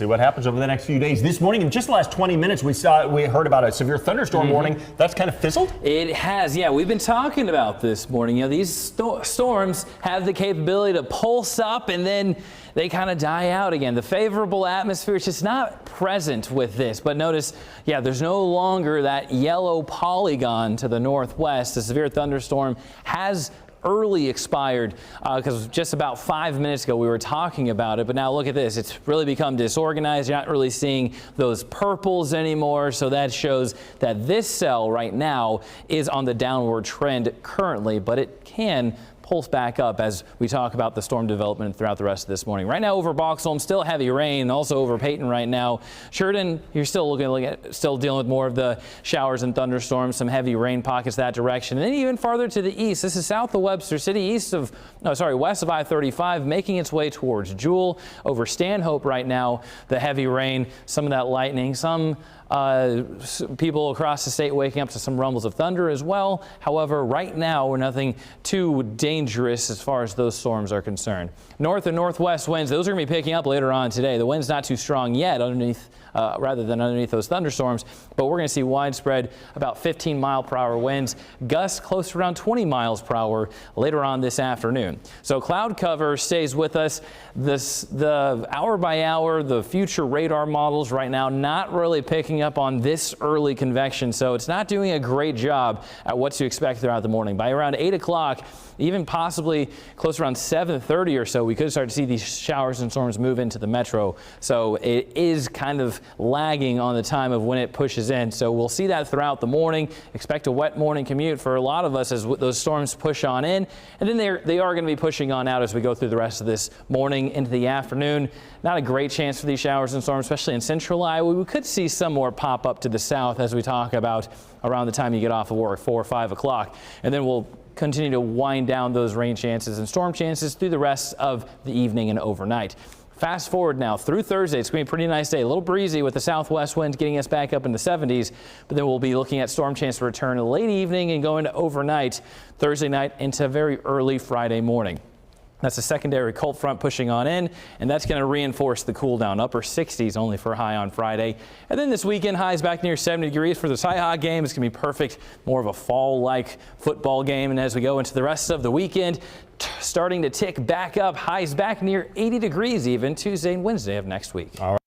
See what happens over the next few days. This morning, in just the last 20 minutes, we heard about a severe thunderstorm warning. That's kind of fizzled? It has, yeah. We've been talking about this morning. You know, these storms have the capability to pulse up and then they kind of die out again. The favorable atmosphere is just not present with this. But notice, yeah, there's no longer that yellow polygon to the northwest. The severe thunderstorm has early expired because just about 5 minutes ago we were talking about it, but now look at this. It's really become disorganized. You're not really seeing those purples anymore, so that shows that this cell right now is on the downward trend currently, but it can pulse back up as we talk about the storm development throughout the rest of this morning. Right now over Boxholm, still heavy rain. Also over Peyton right now. Sheridan, you're still still dealing with more of the showers and thunderstorms, some heavy rain pockets that direction. And then even farther to the east, this is south of Webster City, west of I-35, making its way towards Jewel. Over Stanhope right now, the heavy rain, some of that lightning, some people across the state waking up to some rumbles of thunder as well. However, right now we're nothing too dangerous as far as those storms are concerned. North and northwest winds, those are going to be picking up later on today. The wind's not too strong yet rather than underneath those thunderstorms, but we're going to see widespread about 15-mile-per-hour winds, gusts close to around 20 miles per hour later on this afternoon. So cloud cover stays with us. The hour by hour, the future radar models right now not really picking up on this early convection, so it's not doing a great job at what to expect throughout the morning. By around 8 o'clock, even possibly close around 7:30 or so, we could start to see these showers and storms move into the metro. So it is kind of lagging on the time of when it pushes in. So we'll see that throughout the morning. Expect a wet morning commute for a lot of us as those storms push on in. And then they are going to be pushing on out as we go through the rest of this morning into the afternoon. Not a great chance for these showers and storms, especially in central Iowa. We could see some more pop up to the south as we talk about around the time you get off of work, 4 or 5 o'clock. And then we'll continue to wind down those rain chances and storm chances through the rest of the evening and overnight. Fast forward now through Thursday. It's going to be a pretty nice day. A little breezy with the southwest winds getting us back up in the 70s, but then we'll be looking at storm chance to return late evening and going to overnight Thursday night into very early Friday morning. That's a secondary cold front pushing on in, and that's going to reinforce the cool down. Upper 60s only for a high on Friday. And then this weekend, highs back near 70 degrees for the Cy-Hawk game. It's going to be perfect, more of a fall-like football game. And as we go into the rest of the weekend, starting to tick back up, highs back near 80 degrees even Tuesday and Wednesday of next week. All right.